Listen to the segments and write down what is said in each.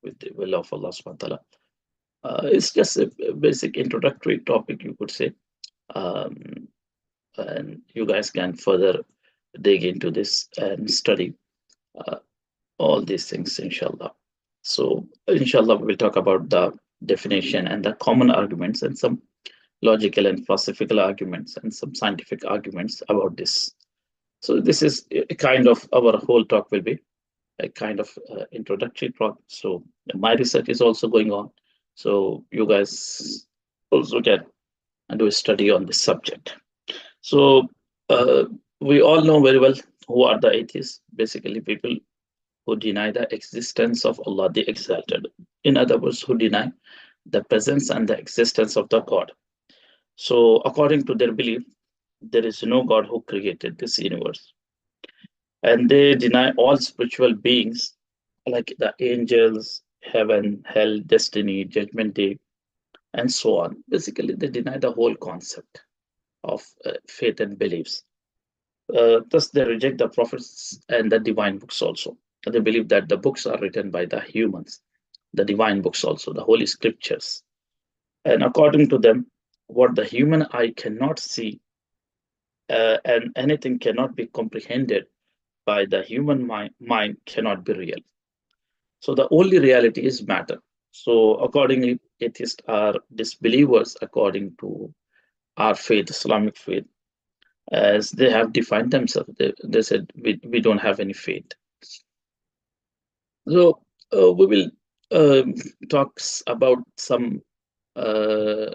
with the will of Allah subhanahu wa ta'ala. It's just a basic introductory topic, you could say. Um, and you guys can further dig into this and study uh, all these things, inshallah. So, inshallah, we will talk about the definition and the common arguments and some logical and philosophical arguments and some scientific arguments about this. So, this is a kind of our whole talk will be a kind of introductory talk. So, my research is also going on. So, you guys also can do a study on this subject. So, uh, we all know very well who are the atheists. Basically, people who deny the existence of Allah the Exalted. In other words, who deny the presence and the existence of the God. So, according to their belief, there is no God who created this universe. And they deny all spiritual beings like the angels, heaven, hell, destiny, judgment day, and so on. Basically, they deny the whole concept of faith and beliefs. Thus, they reject the prophets and the divine books also. They believe that the books are written by the humans, the divine books also, the holy scriptures. And according to them, what the human eye cannot see and anything cannot be comprehended by the human mind cannot be real. So the only reality is matter. So accordingly, atheists are disbelievers according to our faith, Islamic faith, as they have defined themselves. They said we don't have any faith. So we will talk about some uh,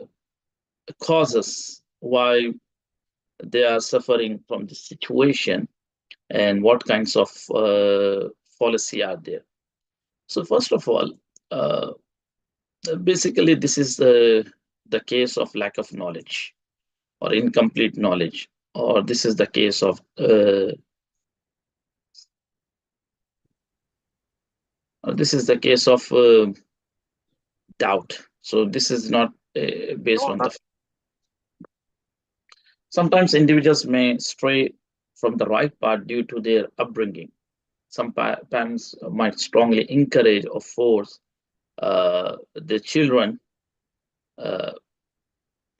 causes why they are suffering from this situation and what kinds of policy are there. So first of all, uh, basically this is the case of lack of knowledge or incomplete knowledge, or this is the case of doubt. So this is not based on the. Sometimes individuals may stray from the right path due to their upbringing. Some parents might strongly encourage or force the children uh,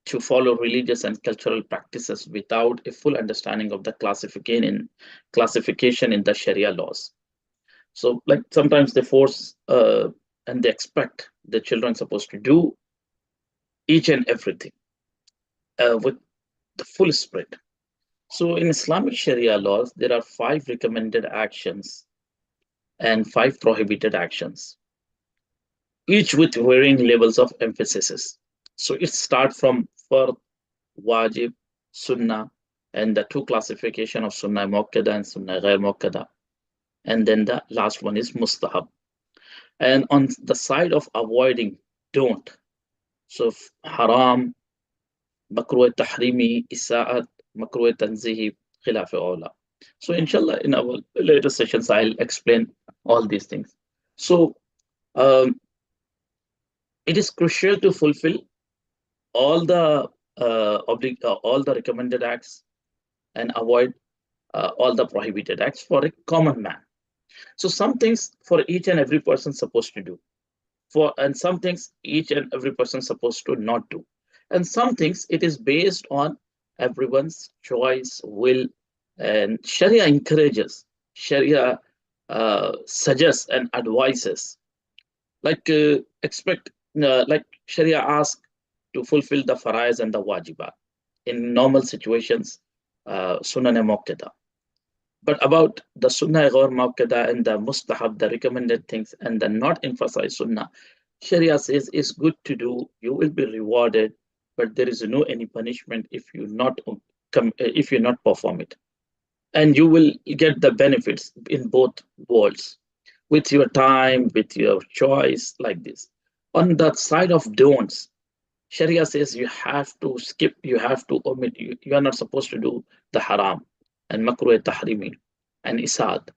to follow religious and cultural practices without a full understanding of the classification in the Sharia laws. So, like sometimes they force and they expect the children supposed to do each and everything with the full spread. So, in Islamic Sharia laws, there are 5 recommended actions and 5 prohibited actions, each with varying levels of emphasis. So it starts from fard, wajib, sunnah, and the 2 classification of sunnah muakkada and sunnah ghair muakkada. And then the last one is mustahab. And on the side of avoiding, don't. So haram, makruh tahrimi, isa'at, makruh tanzihi, khilaf awla. So inshallah, in our later sessions, I'll explain all these things. So um, it is crucial to fulfill all the all the recommended acts and avoid all the prohibited acts for a common man. So some things for each and every person supposed to do, and some things each and every person supposed to not do, and some things it is based on everyone's choice, will, and Sharia encourages, Sharia suggests and advises, like like Sharia asks to fulfill the farais and the wajibat in normal situations, sunnah muakkada. But about the sunnah ghair muakkada and the mustahab, the recommended things, and the not emphasized sunnah, Sharia says it's good to do. You will be rewarded, but there is no any punishment if you not perform it, and you will get the benefits in both worlds with your time, with your choice, like this. On the side of don'ts, Sharia says you have to skip, you have to omit, you are not supposed to do the haram and makruh tahrimi and isad.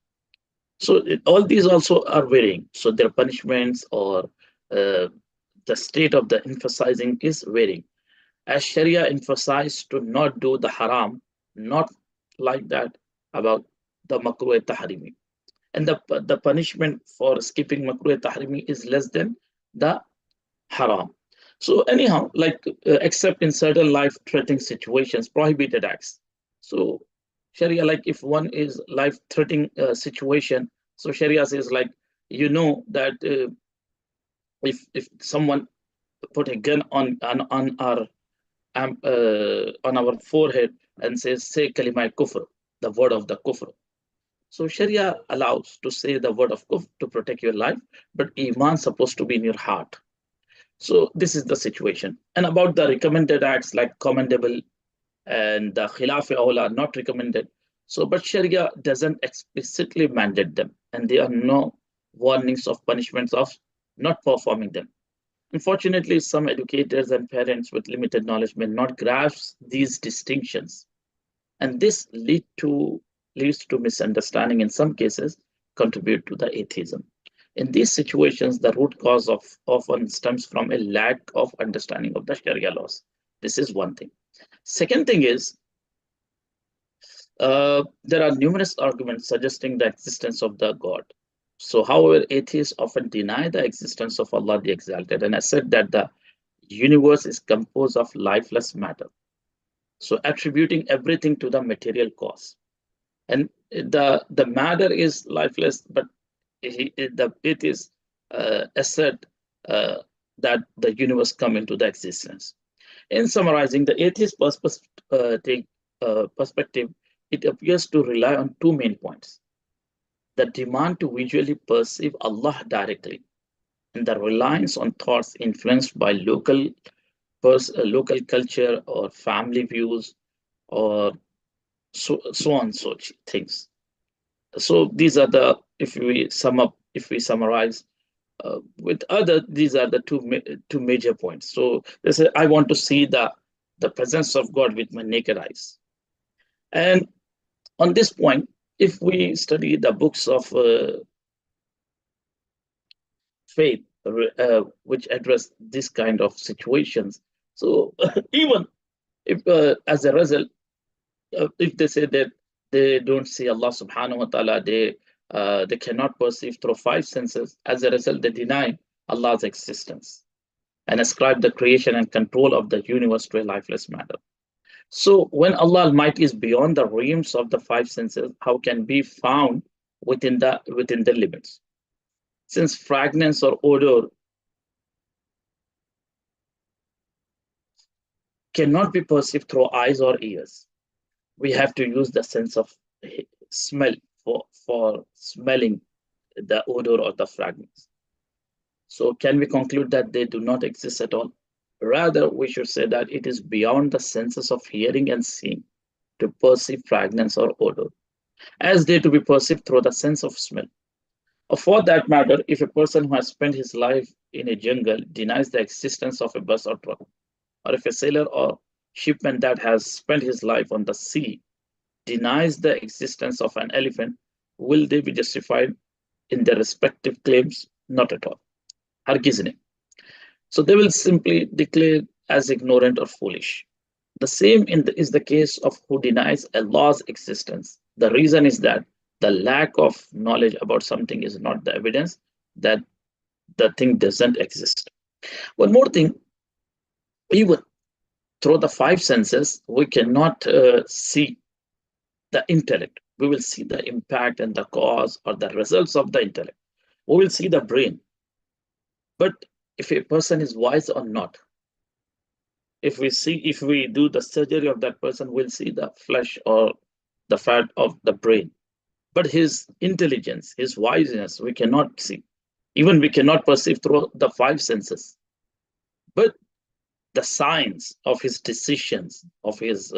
So all these also are varying. So their punishments or the state of the emphasizing is varying. As Sharia emphasized to not do the haram, not like that about the makruh tahrimi. and the punishment for skipping makruh tahrimi is less than the haram. So anyhow, like except in certain life-threatening situations, prohibited acts. So Sharia, like if one is life-threatening situation, so Sharia says like that if someone put a gun on our forehead and says say kalima kufr, the word of the kufr. So Sharia allows to say the word of kufr to protect your life, but iman supposed to be in your heart. So this is the situation. And about the recommended acts like commendable and the khilaf aula are not recommended. So, but Sharia doesn't explicitly mandate them, and there are no warnings of punishments of not performing them. Unfortunately, some educators and parents with limited knowledge may not grasp these distinctions, and this leads to misunderstanding in some cases, contribute to the atheism. In these situations, the root cause of often stems from a lack of understanding of the Sharia laws. This is one thing. Second thing is, there are numerous arguments suggesting the existence of the God. So, however, atheists often deny the existence of Allah the Exalted and assert that the universe is composed of lifeless matter. So, attributing everything to the material cause. And the matter is lifeless, but it is assert that the universe come into the existence. In summarizing, the atheist perspective, it appears to rely on two main points: the demand to visually perceive Allah directly, and the reliance on thoughts influenced by local culture or family views or so on such things. So these are the, if we summarize with other, these are the two major points. So they say, I want to see the presence of God with my naked eyes. And on this point, if we study the books of faith, which address this kind of situations, so even if as a result, if they say that they don't see Allah subhanahu wa ta'ala, they cannot perceive through five senses. As a result, they deny Allah's existence and ascribe the creation and control of the universe to a lifeless matter. So when Allah Almighty is beyond the realms of the five senses, how can be found within the limits? Since fragrance or odor cannot be perceived through eyes or ears, we have to use the sense of smell for smelling the odor or the fragrance. So can we conclude that they do not exist at all? Rather, we should say that it is beyond the senses of hearing and seeing to perceive fragrance or odor, as they to be perceived through the sense of smell. Or for that matter, if a person who has spent his life in a jungle denies the existence of a bus or truck, or if a sailor or shipman that has spent his life on the sea denies the existence of an elephant, will they be justified in their respective claims? Not at all. Hargiz nahi. So they will simply declare as ignorant or foolish. The same is the case of who denies Allah's existence. The reason is that the lack of knowledge about something is not the evidence that the thing doesn't exist. One more thing, even through the five senses, we cannot see the intellect. We will see the impact and the cause or the results of the intellect. We will see the brain. But if a person is wise or not, if we do the surgery of that person, we'll see the flesh or the fat of the brain. But his intelligence, his wiseness, we cannot see. Even we cannot perceive through the five senses. But the signs of his decisions, of his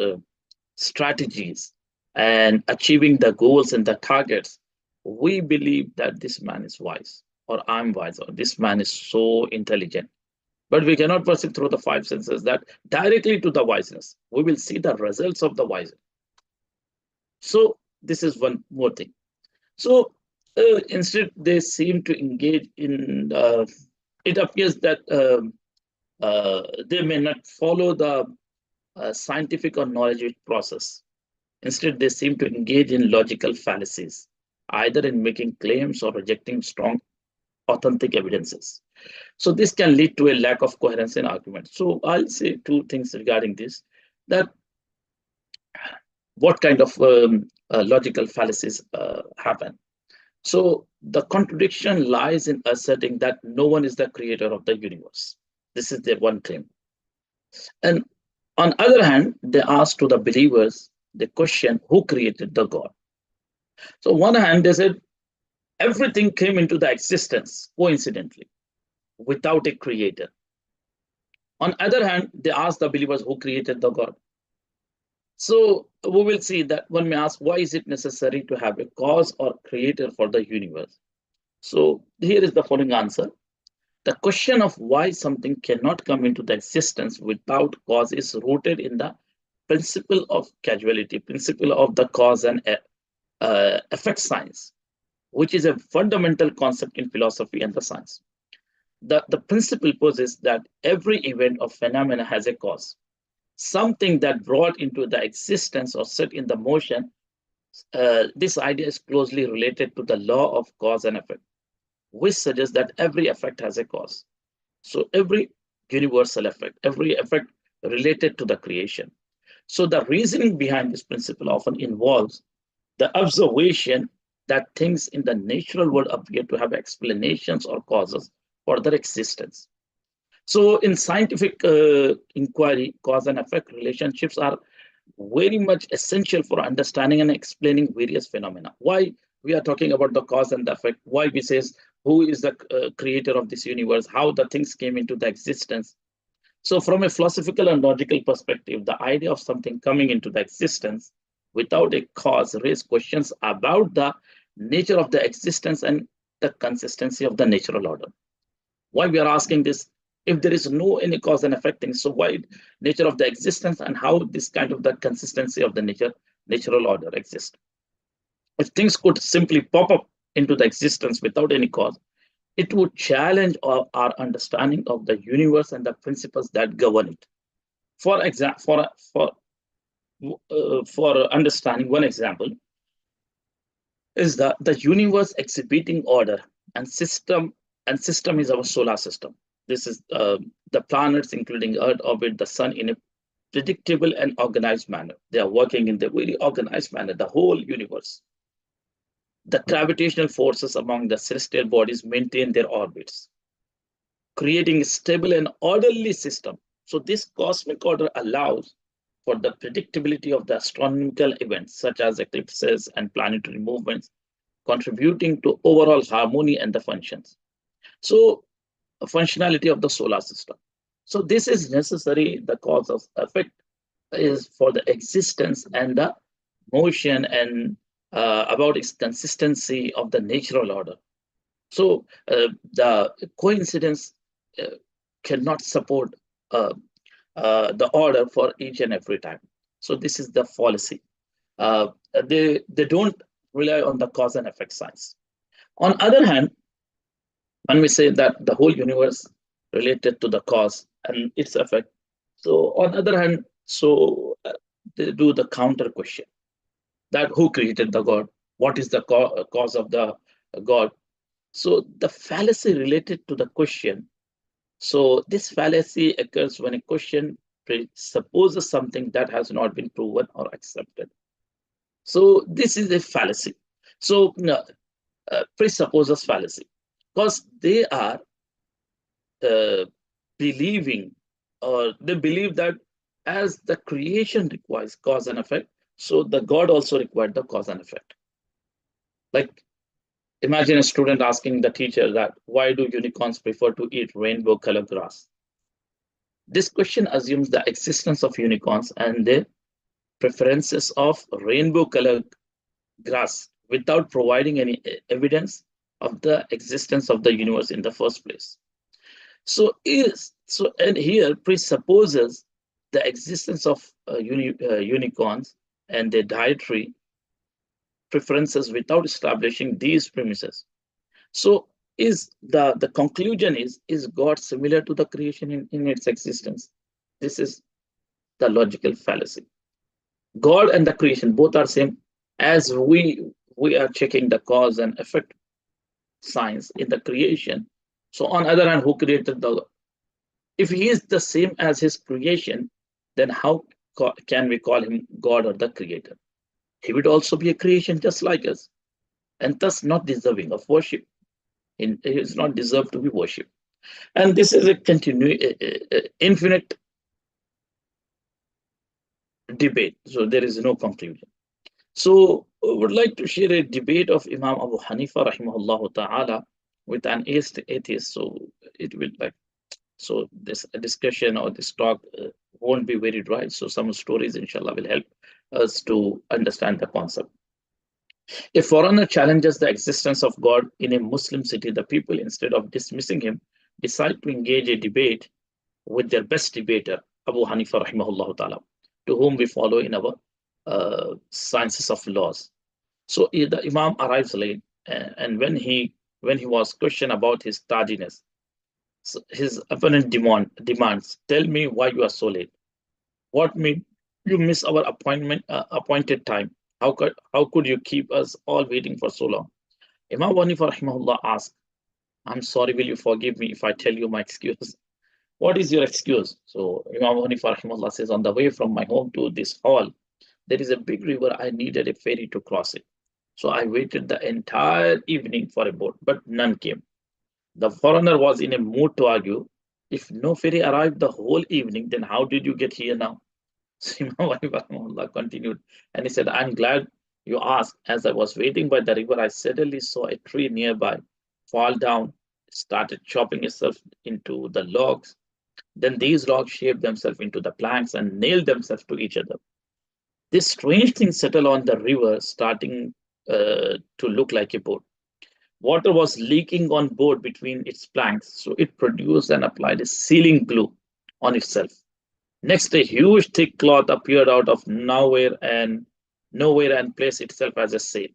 strategies, and achieving the goals and the targets, we believe that this man is wise, or I'm wise, or this man is so intelligent. But we cannot perceive through the five senses that directly to the wiseness. We will see the results of the wisdom. So this is one more thing. So instead, they seem to engage in, it appears that they may not follow the scientific or knowledge process. Instead, they seem to engage in logical fallacies, either in making claims or rejecting strong, authentic evidences. So this can lead to a lack of coherence in argument. So I'll say two things regarding this: that what kind of logical fallacies happen. So the contradiction lies in asserting that no one is the creator of the universe. This is their one claim. And on other hand, they ask to the believers the question, who created the God? So on one hand, they said everything came into the existence coincidentally without a creator. On other hand, they ask the believers who created the God. So we will see that one may ask, why is it necessary to have a cause or creator for the universe? So here is the following answer. The question of why something cannot come into the existence without cause is rooted in the principle of causality, principle of the cause and effect science, which is a fundamental concept in philosophy and the science. The principle poses that every event or phenomena has a cause, something that brought into the existence or set in the motion. This idea is closely related to the law of cause and effect, which suggests that every effect has a cause. So every universal effect, every effect related to the creation. So the reasoning behind this principle often involves the observation that things in the natural world appear to have explanations or causes for their existence. So in scientific inquiry, cause and effect relationships are very much essential for understanding and explaining various phenomena. Why we are talking about the cause and the effect, why we says who is the creator of this universe, how the things came into the existence. So from a philosophical and logical perspective, the idea of something coming into the existence without a cause raises questions about the nature of the existence and the consistency of the natural order. Why we are asking this? If there is no any cause and effect thing, so why nature of the existence and how this kind of the consistency of the natural order exists? If things could simply pop up into the existence without any cause, it would challenge our understanding of the universe and the principles that govern it. For example, for understanding, one example is the universe exhibiting order and system is our solar system. This is the planets, including Earth, orbit the sun in a predictable and organized manner. They are working in the very organized manner, the whole universe. The gravitational forces among the celestial bodies maintain their orbits, creating a stable and orderly system. So this cosmic order allows for the predictability of the astronomical events, such as eclipses and planetary movements, contributing to overall harmony and the functions. So functionality of the solar system. So this is necessary. The cause of effect is for the existence and the motion and about its consistency of the natural order. So the coincidence cannot support the order for each and every time. So this is the fallacy. They don't rely on the cause and effect science. On other hand, when we say that the whole universe related to the cause and its effect, so on other hand, so they do the counter question that who created the God? What is the cause of the God? So the fallacy related to the question. So this fallacy occurs when a question presupposes something that has not been proven or accepted. So this is a fallacy. So presupposes fallacy because they are believing, or they believe that as the creation requires cause and effect, so the God also required the cause and effect. Like imagine a student asking the teacher that why do unicorns prefer to eat rainbow colored grass? This question assumes the existence of unicorns and their preferences of rainbow colored grass without providing any evidence of the existence of the universe in the first place. So and here presupposes the existence of unicorns and their dietary preferences without establishing these premises. So is the conclusion is God similar to the creation in its existence? This is the logical fallacy. God and the creation both are same. As we we are checking the cause and effect science in the creation. So on other hand, who created the, if he is the same as his creation, then how can we call him God or the creator? He would also be a creation just like us, and thus not deserving of worship. He is not deserved to be worshipped. And this is a infinite debate. So there is no conclusion. So I would like to share a debate of Imam Abu Hanifa rahimahullah ta'ala with an atheist. So it will like, so this discussion or this talk won't be very dry. So some stories inshallah will help us to understand the concept. A foreigner challenges the existence of God in a Muslim city. The people, instead of dismissing him, decide to engage a debate with their best debater, Abu Hanifa rahimahullah ta'ala, to whom we follow in our sciences of laws. So the Imam arrives late, and when he was questioned about his tardiness, so his opponent demands, "Tell me why you are so late. What made you miss our appointed time? How could you keep us all waiting for so long?" Imam Hanifa rahimahullah asked, "I'm sorry, will you forgive me if I tell you my excuse?" "What is your excuse?" So Imam Hanifa rahimahullah says, "On the way from my home to this hall, there is a big river. I needed a ferry to cross it. So I waited the entire evening for a boat, but none came. The foreigner was in a mood to argue. If no ferry arrived the whole evening, then how did you get here now?" So Imam Hanifa continued, and he said, "I'm glad you asked. As I was waiting by the river, I suddenly saw a tree nearby fall down, started chopping itself into the logs. Then these logs shaped themselves into the planks and nailed themselves to each other. This strange thing settled on the river, starting to look like a boat. Water was leaking on board between its planks, so it produced and applied a sealing glue on itself. Next, a huge thick cloth appeared out of nowhere and placed itself as a sail.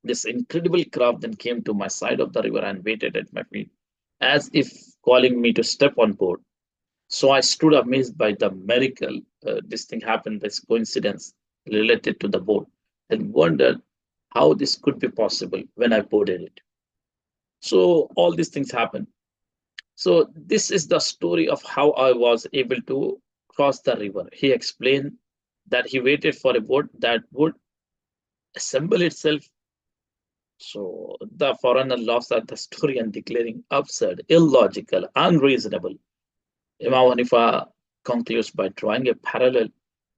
This incredible craft then came to my side of the river and waited at my feet, as if calling me to step on board. So I stood amazed by the miracle. This thing happened, this coincidence related to the boat, and wondered how this could be possible when I boarded it." So all these things happen. So this is the story of how I was able to cross the river. He explained that he waited for a boat that would assemble itself. So the foreigner laughs at the story and declaring absurd, illogical, unreasonable. Imam Hanifa concludes by drawing a parallel,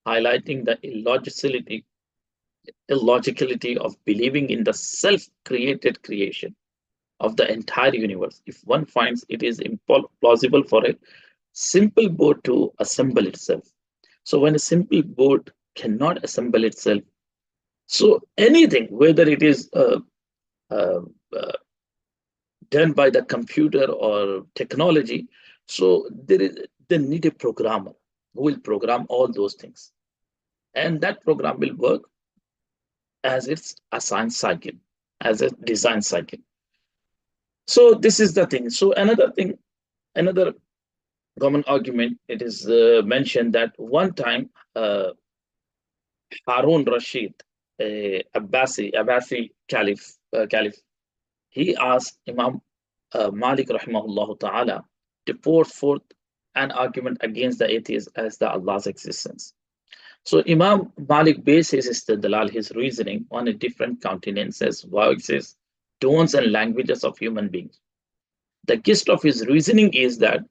highlighting the illogicality of believing in the self-created creation of the entire universe if one finds it is implausible for a simple boat to assemble itself. So when a simple boat cannot assemble itself, so anything, whether it is uh, uh, done by the computer or technology, so they need a programmer who will program all those things, and that program will work as its assigned cycle, as a design cycle. So this is the thing. So another common argument, it is mentioned that one time Harun Rashid, Abbasi Caliph, he asked Imam Malik rahimahullah ta'ala to pour forth an argument against the atheists as the Allah's existence. So Imam Malik based his istidlal, his reasoning, on a different countenances, voices, tones, and languages of human beings. The gist of his reasoning is that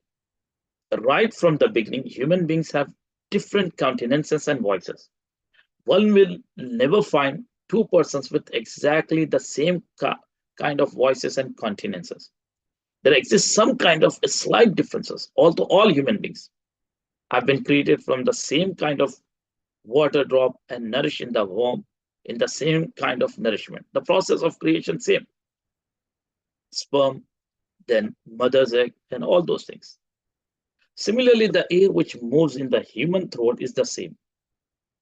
right from the beginning, human beings have different countenances and voices. One will never find two persons with exactly the same kind of voices and countenances. There exists some kind of slight differences, although all human beings have been created from the same kind of water drop and nourished in the womb in the same kind of nourishment. The process of creation, same. Sperm, then mother's egg, and all those things. Similarly, the air which moves in the human throat is the same.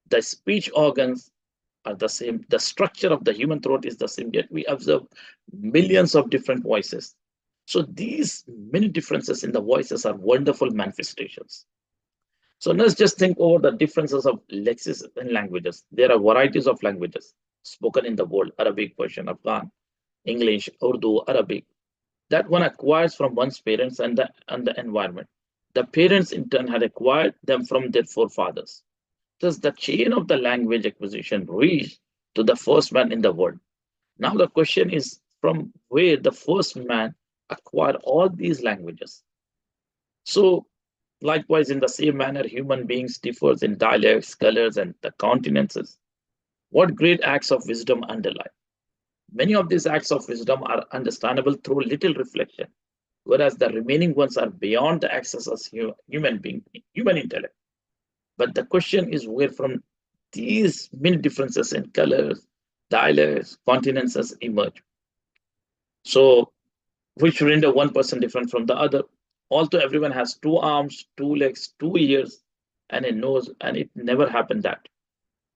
The speech organs are the same. The structure of the human throat is the same, yet we observe millions of different voices. So these many differences in the voices are wonderful manifestations. So let's just think over the differences of lexis and languages. There are varieties of languages. spoken in the world, Arabic, Persian, Afghan, English, Urdu, Arabic, that one acquires from one's parents and the environment. The parents in turn had acquired them from their forefathers. Thus, the chain of the language acquisition reached to the first man in the world. Now, the question is from where the first man acquired all these languages. So, likewise, in the same manner, human beings differs in dialects, colors, and the countenances. What great acts of wisdom underlie? Many of these acts of wisdom are understandable through little reflection, whereas the remaining ones are beyond the access of human intellect. But the question is where from these many differences in colors, dialects, continences emerge. So, which render one person different from the other. Although everyone has two arms, two legs, two ears, and a nose, and it never happened that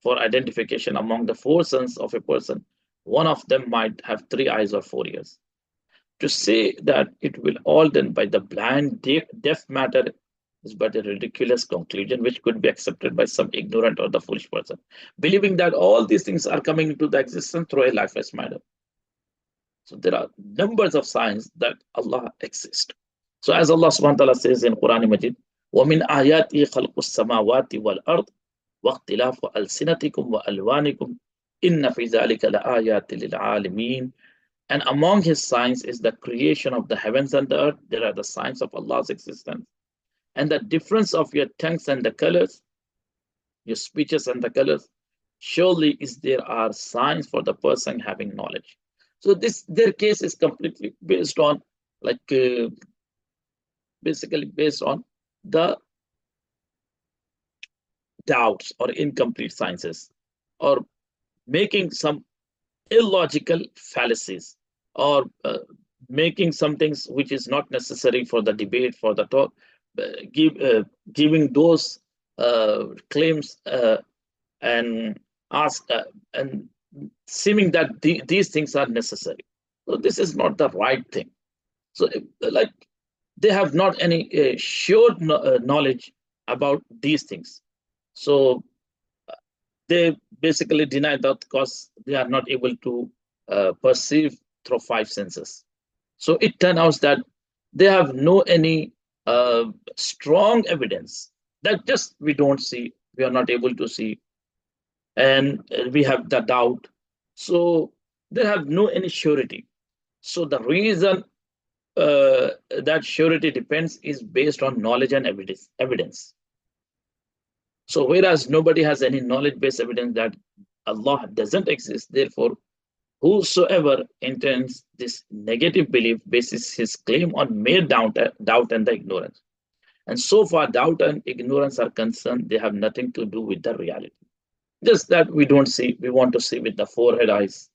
for identification among the four sons of a person, one of them might have three eyes or four ears. To say that it will all done by the blind, deaf matter is but a ridiculous conclusion which could be accepted by some ignorant or the foolish person, believing that all these things are coming into the existence through a lifeless matter. So there are numbers of signs that Allah exists. So as Allah subhanahu wa ta'ala says in Quran Majid, وَمِنْ آيَاتِهِ خَلْقُ السَّمَاوَاتِ وَالْأَرْضِ وَاخْتِلَافُ أَلْسِنَتِكُمْ وَأَلْوَانِكُمْ إِنَّ فِي ذَلِكَ لَآيَاتٍ لِلْعَالِمِينَ. And among his signs is the creation of the heavens and the earth. There are the signs of Allah's existence. And the difference of your tongues and the colors, your speeches and the colors, surely is there are signs for the person having knowledge. So this their case is completely based on like basically based on the doubts or incomplete sciences or making some illogical fallacies or making some things which is not necessary for the debate for the talk, giving those claims and ask and seeming that these things are necessary. So this is not the right thing. So like they have not any sure knowledge about these things. So they basically deny that because they are not able to perceive through five senses. So it turns out that they have no any strong evidence that just we don't see, we are not able to see, and we have the doubt. So they have no any surety. So the reason that surety depends is based on knowledge and evidence. So whereas nobody has any knowledge-based evidence that Allah doesn't exist, therefore, whosoever intends this negative belief bases his claim on mere doubt and the ignorance. And so far, doubt and ignorance are concerned, they have nothing to do with the reality. Just that we don't see, we want to see with the forehead eyes.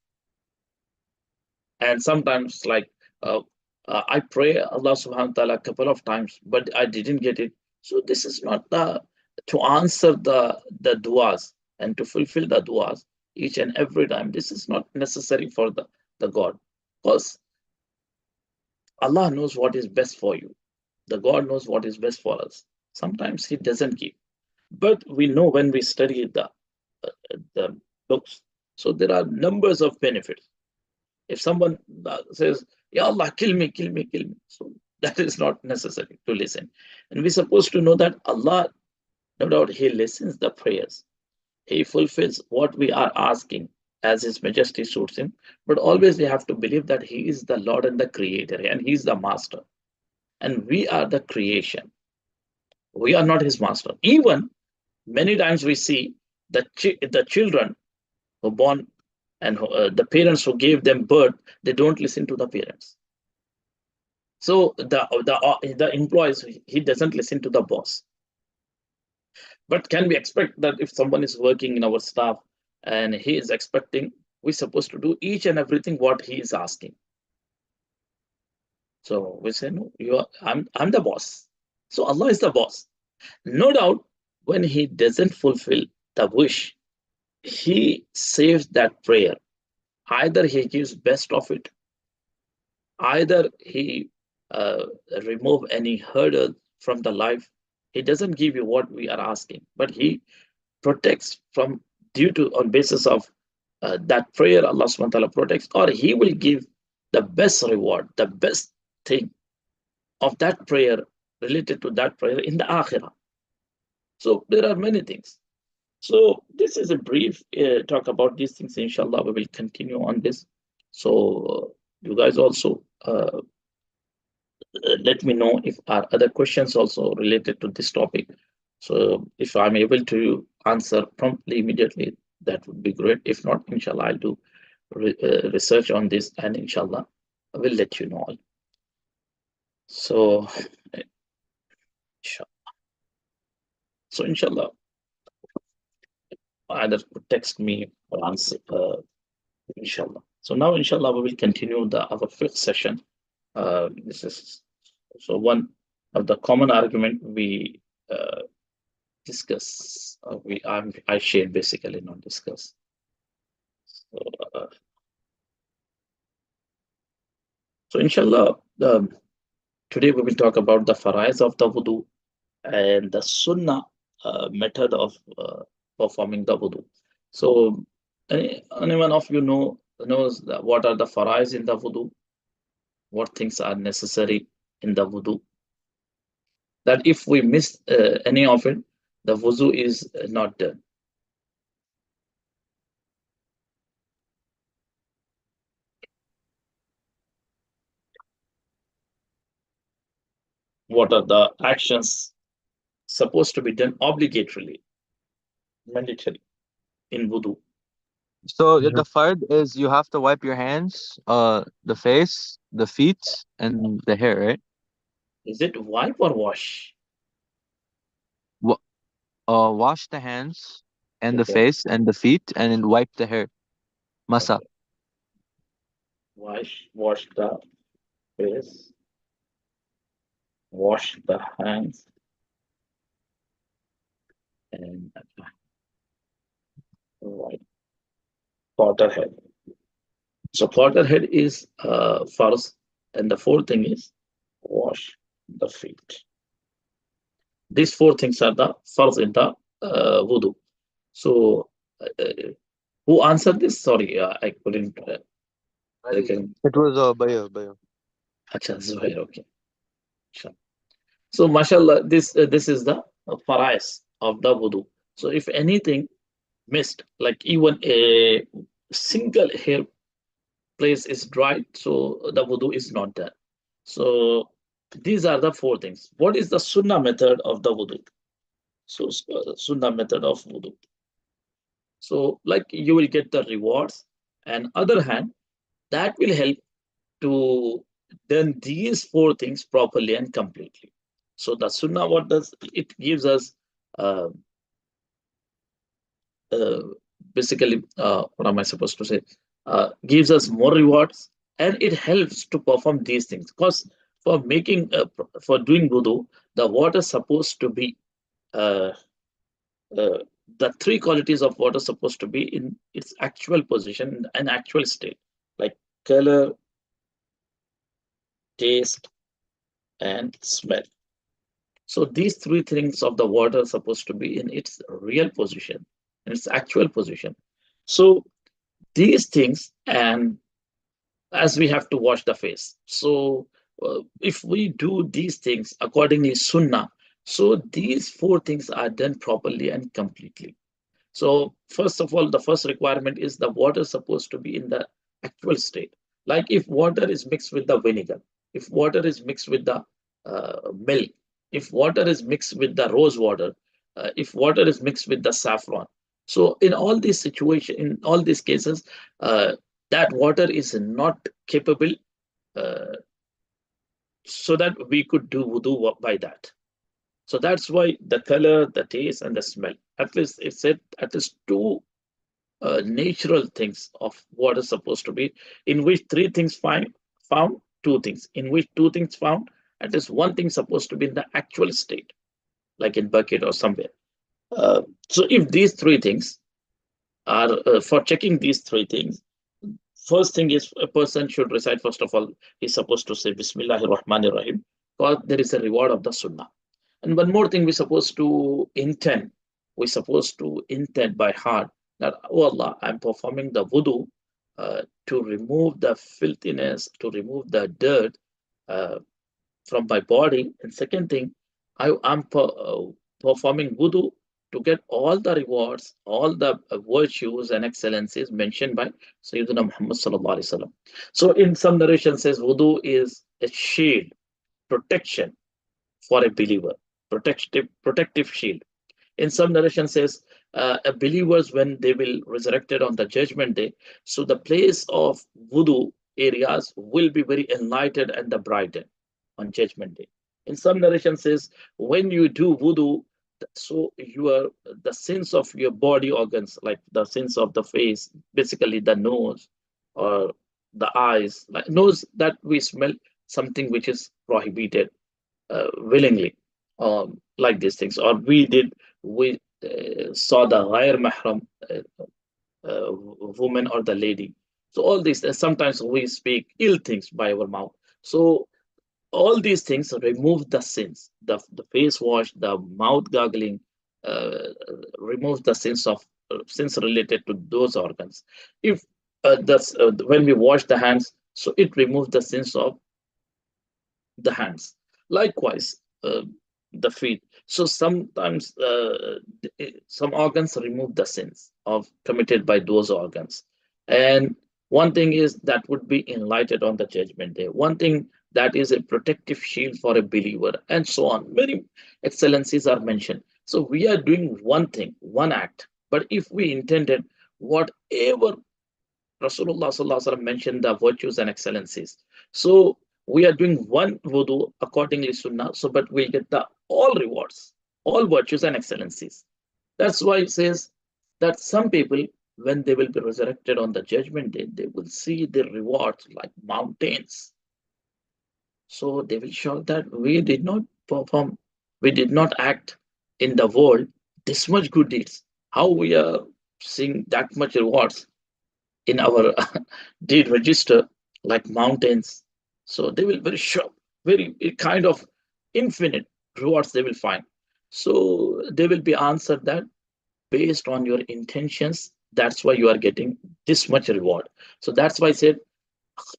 And sometimes, like, I pray Allah subhanahu wa ta'ala a couple of times, but I didn't get it. So this is not to answer the duas and to fulfill the duas each and every time. This is not necessary for the God, because Allah knows what is best for you. The God knows what is best for us. Sometimes He doesn't give, but we know when we study the books. So there are numbers of benefits. If someone says, "Ya Allah, kill me, kill me, kill me," so that is not necessary to listen. And we're supposed to know that Allah, no doubt, He listens the prayers. He fulfills what we are asking as His Majesty suits Him. But always we have to believe that He is the Lord and the Creator, and He is the Master. And we are the creation. We are not His Master. Even many times we see the children who born and the parents who gave them birth, they don't listen to the parents. So the employees, he doesn't listen to the boss. But can we expect that if someone is working in our staff and he is expecting, we're supposed to do each and everything what he is asking? So we say, no, I'm the boss. So Allah is the boss. No doubt, when He doesn't fulfill the wish, He saves that prayer. Either He gives best of it, either He remove any hurdle from the life. He doesn't give you what we are asking, but He protects from due to on basis of that prayer Allah subhanahu wa ta'ala protects, or He will give the best reward, the best thing of that prayer related to that prayer in the akhirah. So there are many things. So this is a brief talk about these things. Inshallah, we will continue on this. So you guys also let me know if are other questions also related to this topic. So if I'm able to answer promptly immediately, that would be great. If not, inshallah, I'll do research on this, and inshallah, I will let you know. So, so inshallah, either text me or answer, inshallah. So now, inshallah, we will continue our fifth session. This is so one of the common argument we discuss. I shared basically, not discuss. So, so inshallah, today we will talk about the farais of the wudu and the sunnah method of performing the wudu. So, anyone of you knows what are the farais in the wudu? What things are necessary in the wudu? That if we miss any of it, the wudu is not done. What are the actions supposed to be done obligatorily, mandatory in wudu? So the fard is you have to wipe your hands, the face, the feet, and the hair, right? Is it wipe or wash? Wa Wash the hands and the Okay, face and the feet, and then wipe the hair. Masa. okay. Wash the face, wash the hands, and right, powder head. So powder head is first, and the fourth thing is wash the feet. These four things are the first in the wudu. So who answered this? Sorry, I couldn't. It was Bayo. Acha, Zuhair, okay. Sure. So, mashallah, this is the farais of the wudu. So, if anything missed, like even a single hair place is dried, so the wudu is not done. So, these are the four things. What is the sunnah method of the wudu? So, sunnah method of wudu. So, like you will get the rewards, and other hand, that will help to done these four things properly and completely. So the sunnah, what does it gives us? Uh, uh, Basically, what am I supposed to say? Gives us more rewards, and it helps to perform these things. Because for making, for doing wudu, the water supposed to be uh, uh, the three qualities of water supposed to be in its actual position and actual state, like color, taste, and smell. So these three things of the water are supposed to be in its real position, in its actual position. So these things, and as we have to wash the face. So if we do these things accordingly, sunnah, so these four things are done properly and completely. So first of all, the first requirement is the water supposed to be in the actual state. Like if water is mixed with the vinegar, if water is mixed with the milk, if water is mixed with the rose water, if water is mixed with the saffron. So in all these situations, in all these cases, uh, that water is not capable, uh, so that we could do wudu by that. So that's why the color, the taste, and the smell. At least it's said at least two natural things of what is supposed to be, in which three things found, two things, in which two things found, at least one thing supposed to be in the actual state, like in bucket or somewhere. So if these three things are, for checking these three things, first thing is a person should recite, first of all, he's supposed to say Bismillahir Rahmanir Rahim, because there is a reward of the Sunnah. And one more thing, we're supposed to intend by heart that, oh Allah, I'm performing the wudu to remove the filthiness, to remove the dirt uh, from my body. And second thing, I'm performing wudu to get all the rewards, all the virtues and excellencies mentioned by Sayyidina Muhammad sallallahu alaihi wasallam. So in some narration says wudu is a shield, protection for a believer, protective shield. In some narration says believers when they will resurrected on the judgment day, so the place of wudu areas will be very enlightened and the brightened on judgment day. In some narration says when you do wudu, so your the sense of your body organs, like the sense of the face, basically the nose or the eyes, like nose, that we smell something which is prohibited willingly, like these things, or we saw the ghair mahram woman or the lady. So all these, sometimes we speak ill things by our mouth. So all these things remove the sins. The face wash, the mouth gargling, uh, removes the sins related to those organs. If when we wash the hands, so it removes the sins of the hands. Likewise, the feet. So sometimes some organs remove the sins of committed by those organs. And one thing is that would be enlightened on the judgment day. One thing that is a protective shield for a believer, and so on. Many excellencies are mentioned. So we are doing one thing, one act. But if we intended whatever Rasulullah sallallahu alaihi wasallam mentioned the virtues and excellencies. So we are doing one wudu accordingly sunnah. So but we get the all rewards, all virtues and excellencies. That's why it says that some people, when they will be resurrected on the judgment day, they will see the rewards like mountains. So they will show that we did not perform, we did not act in the world this much good deeds. How we are seeing that much rewards in our deed register, like mountains. So they will very sure, very kind of infinite rewards they will find. So they will be answered that based on your intentions, that's why you are getting this much reward. So that's why I said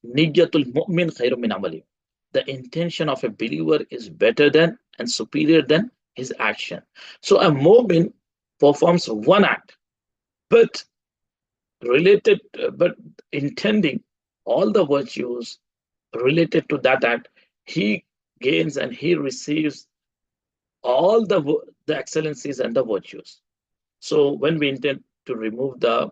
niyatul mu'min khairum min amali. The intention of a believer is better than and superior than his action. So a mu'min performs one act, but but intending all the virtues related to that act, he gains and he receives all the excellencies and the virtues. So when we intend to remove the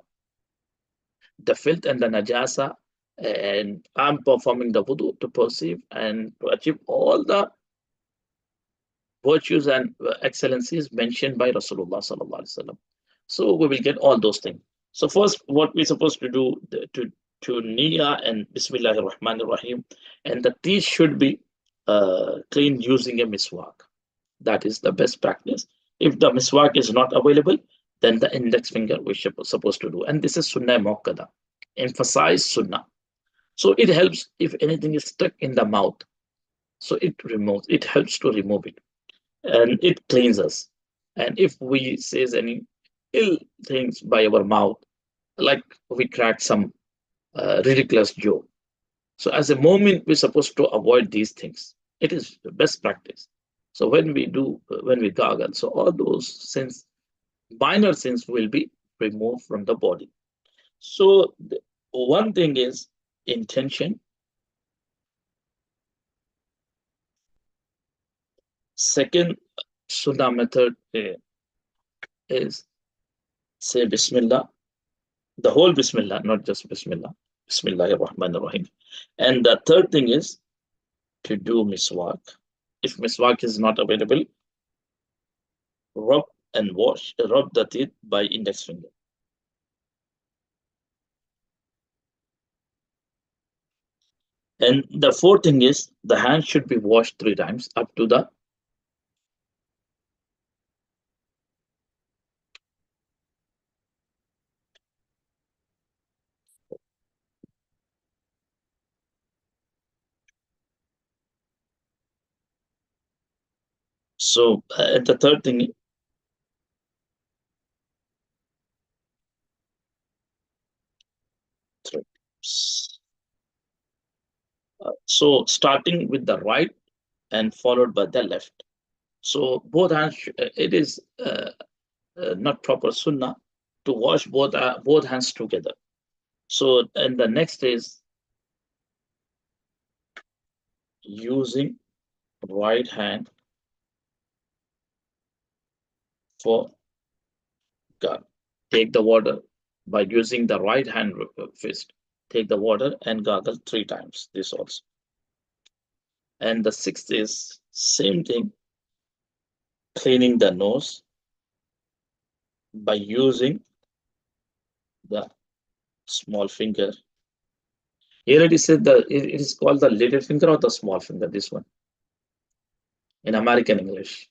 filth and the najasa, and I'm performing the wudu to perceive and to achieve all the virtues and excellencies mentioned by Rasulullah sallallahu alaihi wasallam. So we will get all those things. So first, what we're supposed to do to Niya and Bismillah ar-Rahman ar-Rahim, and the teeth should be cleaned using a miswak. That is the best practice. If the miswak is not available, then the index finger we should supposed to do. And this is Sunnah Muakkada. Emphasize Sunnah. So it helps if anything is stuck in the mouth. So it helps to remove it, and it cleans us. And if we says any ill things by our mouth, like we crack some ridiculous joke, so as a moment we're supposed to avoid these things. It is the best practice. So when we gargle, so all those sins, minor sins, will be removed from the body. So one thing is intention. Second sunnah method is say Bismillah, the whole Bismillah, not just Bismillah. Bismillah ar-Rahman ar-Rahim. And the third thing is to do miswak. If miswak is not available, rub rub the teeth by index finger. And the fourth thing is the hand should be washed 3 times up to the. So the third thing, So starting with the right and followed by the left. So both hands, it is not proper sunnah to wash both hands together. So, and the next is using right hand for gargle. Take the water by using the right hand fist. Take the water and gargle 3 times. This also. And the sixth is same thing, cleaning the nose by using the small finger. Here it is said that it is called the little finger or the small finger. This one in American English.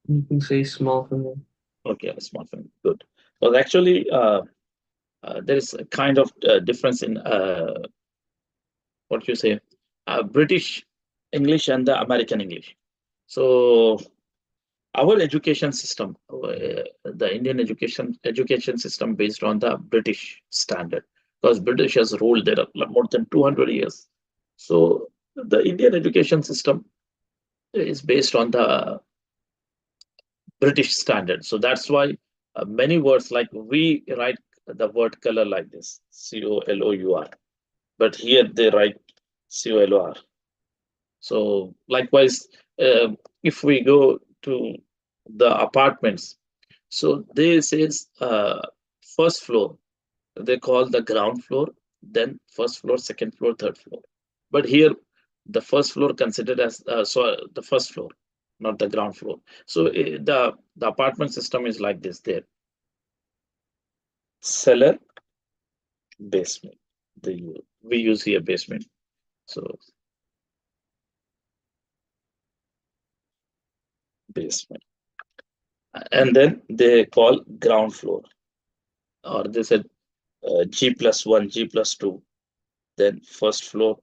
You can say small finger. Okay, a small finger. Good. Well, actually, there is a kind of difference in what you say, British English and the American English. So our education system, the Indian education system based on the British standard, because British has ruled there more than 200 years. So the Indian education system is based on the British standard. So that's why many words, like we write the word color like this, COLOUR, but here they write COLOR. So likewise, if we go to the apartments, so this is first floor. They call the ground floor, then first floor, second floor, third floor. But here, the first floor considered as the first floor, not the ground floor. So the apartment system is like this. There, cellar, basement. We use here basement. So basement, and then they call ground floor, or they said G+1, G+2, then first floor,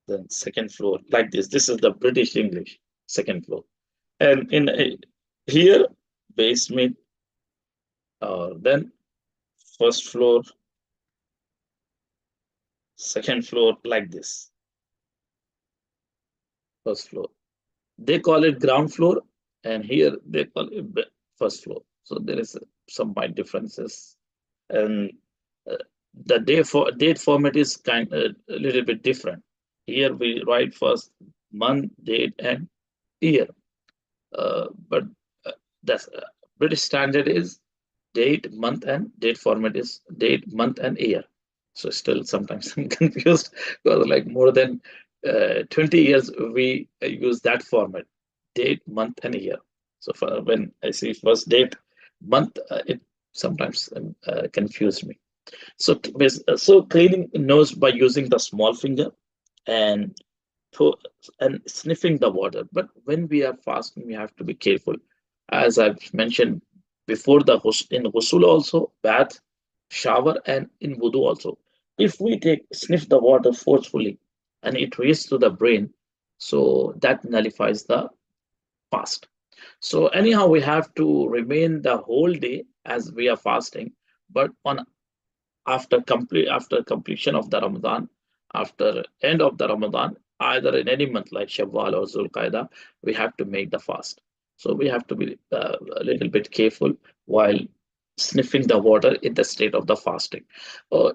then second floor, like this. This is the British English, second floor. And in here, basement, then first floor, second floor, like this, first floor. They call it ground floor, and here they call it first floor. So there is some minor differences. And uh, the date format is kind a little bit different. Here we write first month, date, and year. But uh, the British standard is date, month, and date format is date, month, and year. So still sometimes I'm confused because like more than 20 years we use that format, date, month, and year. So for when I see first date, month, it sometimes confused me. So so cleaning nose by using the small finger and to, and sniffing the water. But when we are fasting, we have to be careful. As I've mentioned before, in ghusl also, bath, shower, and in wudu also. If we take sniff the water forcefully and it reaches to the brain, so that nullifies the fast. So anyhow, we have to remain the whole day as we are fasting, but on after completion of the Ramadan, after end of the Ramadan, either in any month like Shawwal or Zulqaida, we have to make the fast. So we have to be a little bit careful while sniffing the water in the state of the fasting.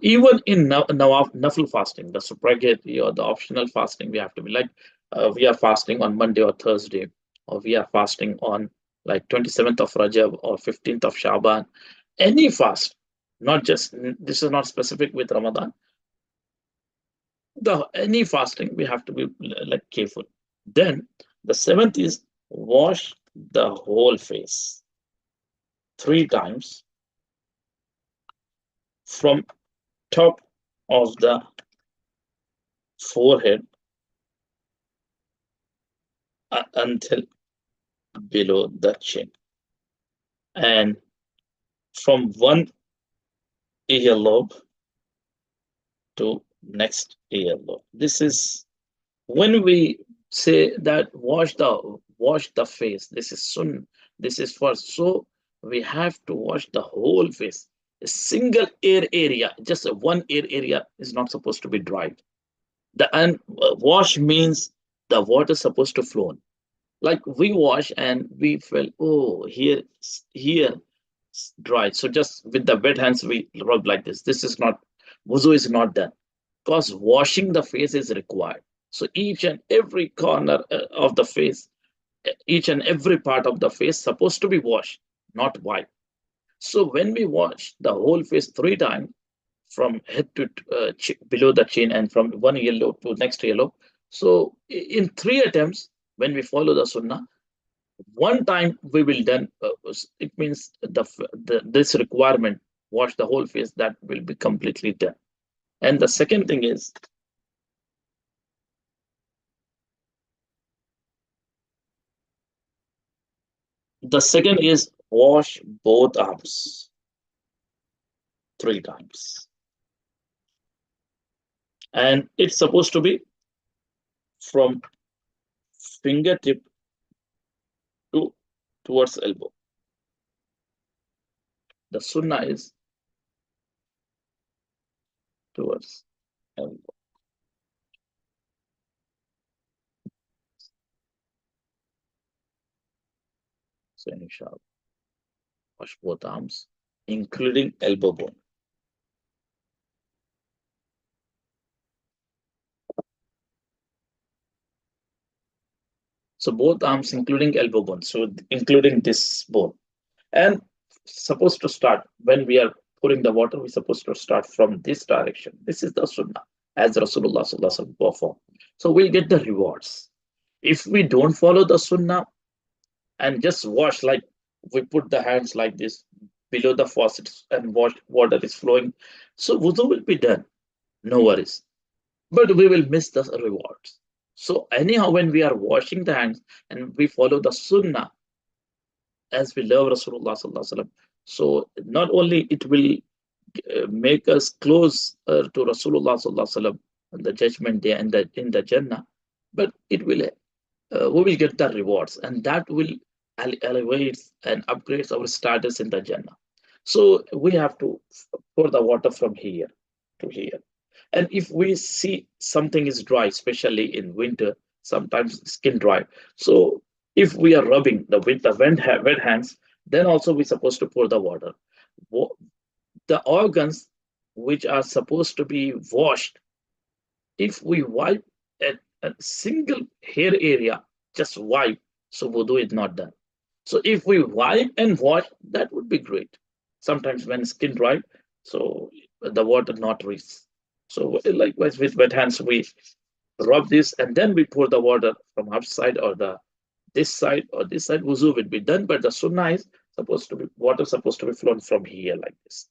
Even in nafil fasting, the supererogatory or the optional fasting, we have to be like we are fasting on Monday or Thursday, or we are fasting on like 27th of Rajab or 15th of Shaban. Any fast, not just this is not specific with Ramadan. The any fasting we have to be like careful. Then the seventh is wash the whole face 3 times from top of the forehead until below the chin, and from one earlobe to next earlobe. This is when we say that wash the face. This is sun. This is for so we have to wash the whole face. A single air area, just a one air area, is not supposed to be dried. The wash means the water is supposed to flow. Like we wash and we feel, oh, here dry. So just with the wet hands we rub like this. This is not, wuzu is not done because washing the face is required. So each and every corner of the face, each and every part of the face supposed to be washed, not wiped. So when we wash the whole face 3 times, from head to below the chin, and from one yellow to next yellow, so in 3 attempts, when we follow the sunnah, one time we will done. It means the this requirement, wash the whole face, that will be completely done. And the second thing is, wash both arms 3 times, and it's supposed to be from fingertip to towards elbow. The sunnah is towards elbow. So inshallah, wash both arms, including elbow bone. So both arms, including elbow bone. So including this bone. And supposed to start when we are pouring the water, we're supposed to start from this direction. This is the sunnah, as Rasulullah sallallahu alaihi wasallam performed. So we'll get the rewards. If we don't follow the sunnah and just wash, like we put the hands like this below the faucets and water is flowing, so wudu will be done, no worries. But we will miss the rewards. So anyhow, when we are washing the hands and we follow the sunnah, as we love Rasulullah sallallahu alaihi wasallam, so not only it will make us close to Rasulullah sallallahu alaihi wasallam on the judgment day and in the Jannah, but it will we will get the rewards, and that will elevate and upgrades our status in the Jannah. So we have to pour the water from here to here. And if we see something is dry, especially in winter, sometimes skin dry. So if we are rubbing the with the wet hands, then also we're supposed to pour the water. The organs which are supposed to be washed, if we wipe a single hair area, just wipe, so wudu is not done. So if we wipe and wash, that would be great. Sometimes when skin dry, so the water not reach. So likewise with wet hands, we rub this and then we pour the water from outside or the this side or this side. Wuzu will be done, but the sunnah is supposed to be water supposed to be flown from here like this,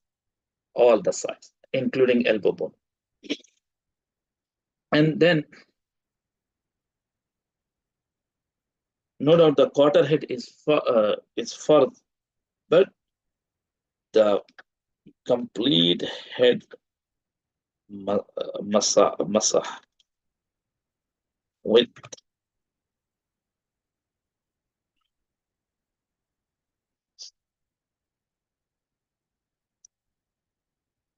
all the sides, including elbow bone. And then no doubt the quarter head is far, but the complete head masa with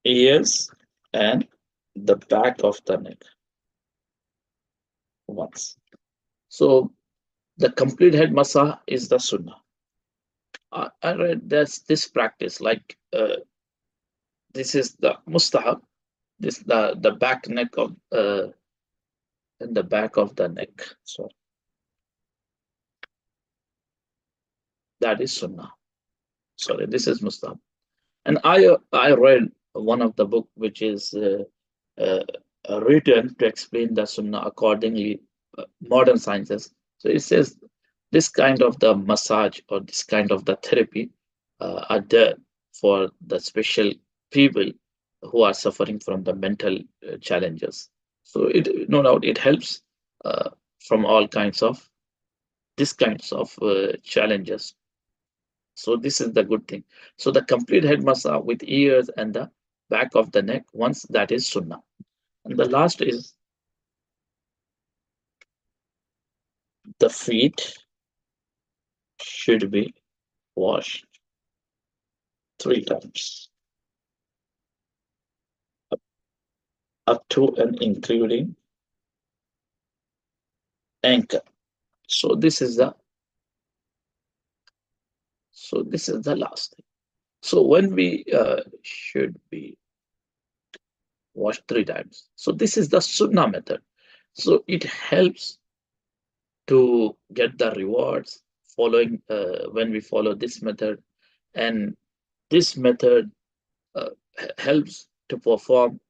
ears and the back of the neck once. So the complete head masa is the sunnah. I read there's this practice like this is the mustahab. This the back neck of and the back of the neck. So that is sunnah. Sorry, this is mustahab. And I read one of the book which is uh, written to explain the sunnah accordingly, modern sciences. So it says this kind of the massage or this kind of the therapy are done for the special people who are suffering from the mental challenges. So it no doubt it helps uh, from all kinds of these kinds of challenges. So this is the good thing. So the complete head massage with ears and the back of the neck, once that is sunnah. And the last is the feet should be washed three times, up, up to and including anchor. So this is the last thing. So when we should be washed three times. So this is the sunnah method. So it helps to get the rewards following when we follow this method, and this method helps to perform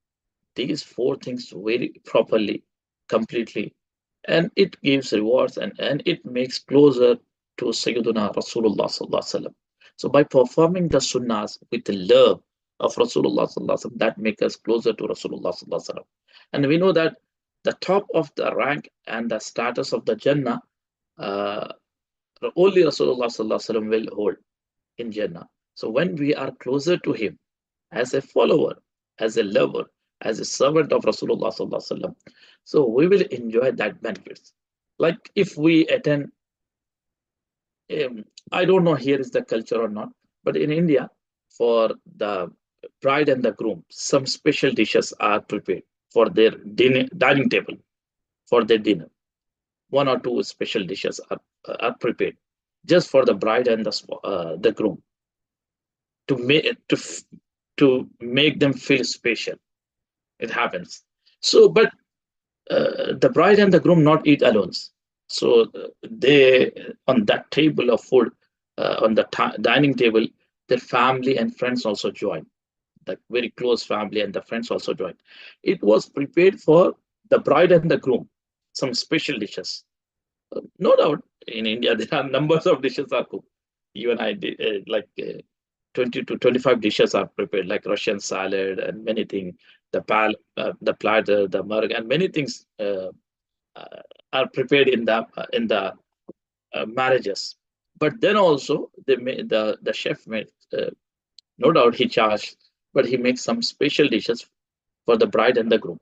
these four things very properly, completely, and it gives rewards, and it makes closer to Sayyiduna Rasulullah Sallallahu Alaihi Wasallam. So by performing the sunnahs with the love of Rasulullah Sallallahu Alaihi Wasallam, that makes us closer to Rasulullah Sallallahu Alaihi Wasallam. And we know that the top of the rank and the status of the Jannah, uh, only Rasulullah Sallallahu Alaihi Wasallam will hold in Jannah. So when we are closer to him as a follower, as a lover, as a servant of Rasulullah Sallallahu Alaihi Wasallam, so we will enjoy that benefits. Like if we attend, I don't know here is the culture or not, but in India, for the bride and the groom, some special dishes are prepared for their dining table for their dinner. One or two special dishes are prepared just for the bride and the groom to make to make them feel special. It happens. So, but the bride and the groom not eat alone. So they on that table of food, on the dining table, their family and friends also join. The very close family and the friends also join. It was prepared for the bride and the groom. Some special dishes. No doubt, in India there are numbers of dishes are cooked. Even I did like 20 to 25 dishes are prepared, like Russian salad and many things, the platter, the murg, and many things are prepared in the marriages. But then also the chef made, no doubt he charged, but he makes some special dishes for the bride and the groom.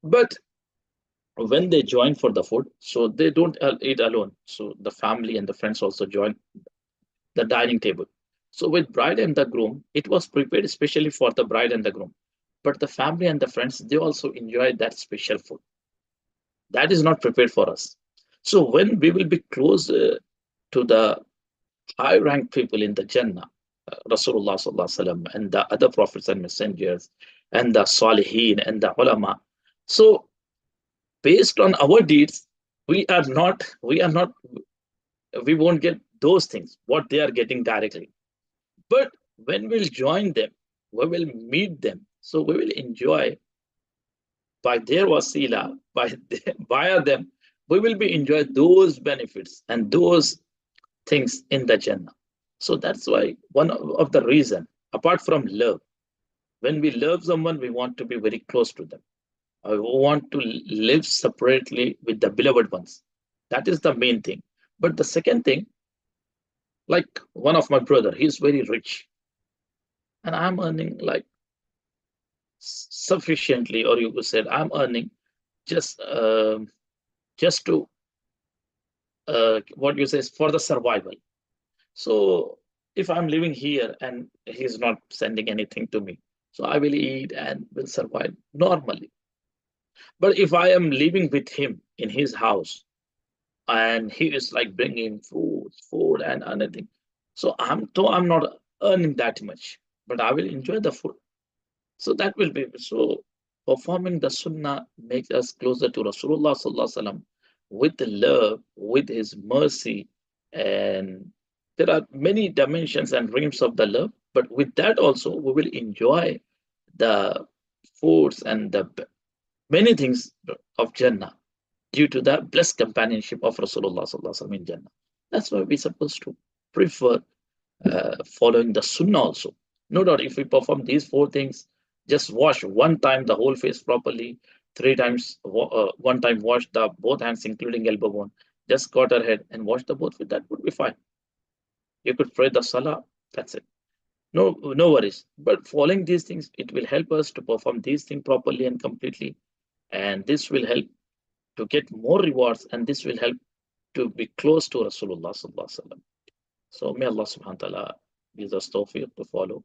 But when they join for the food, so they don't eat alone. So the family and the friends also join the dining table. So with bride and the groom, it was prepared especially for the bride and the groom. But the family and the friends, they also enjoy that special food. That is not prepared for us. So when we will be close to the high ranked people in the Jannah, Rasulullah Sallallahu Alaihi Wasallam and the other prophets and messengers and the Salihin and the ulama. So based on our deeds, we are not we won't get those things what they are getting directly. But when we'll join them, we will meet them. So we will enjoy by their wasila, via them, we will be enjoy those benefits and those things in the Jannah. So that's why one of the reason, apart from love, when we love someone, we want to be very close to them. We want to live separately with the beloved ones. That is the main thing. But the second thing, like one of my brother, he's very rich, and I'm earning like sufficiently, or you could say I'm earning just just to what you say is for the survival. So if I'm living here and he's not sending anything to me, so I will eat and will survive normally. But if I am living with him in his house and he is like bringing food and anything, so I'm not earning that much, but I will enjoy the food. So that will be so. Performing the sunnah makes us closer to Rasulullah Sallallahu Alaihi Wasallam with the love, with his mercy, and there are many dimensions and realms of the love. But with that also, we will enjoy the foods and the many things of Jannah due to the blessed companionship of Rasulullah Sallallahu Alaihi Wasallam in Jannah. That's why we're supposed to prefer following the sunnah also. No doubt, if we perform these four things, just wash one time the whole face properly, three times, one time wash the both hands, including elbow bone, just cut our head and wash the both with that would be fine. You could pray the salah, that's it. No worries. But following these things, it will help us to perform these things properly and completely. And this will help to get more rewards, and this will help to be close to Rasulullah Sallallahu Alaihi Wasallam. So may Allah subhanahu wa ta'ala gives us tawfiq to follow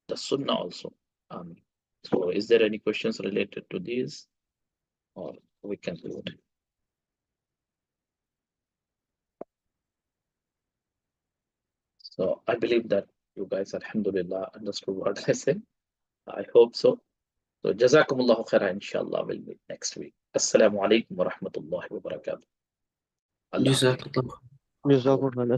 the sunnah also. Amen. So, is there any questions related to these, or we can do it? So, I believe that you guys, alhamdulillah, understood what I said. I hope so. So, jazakumullahu khairan, inshallah. We'll meet next week. Assalamu alaikum wa rahmatullahi wa barakatuh. Allah Hafiz. جزاك الله. Jazakumullah.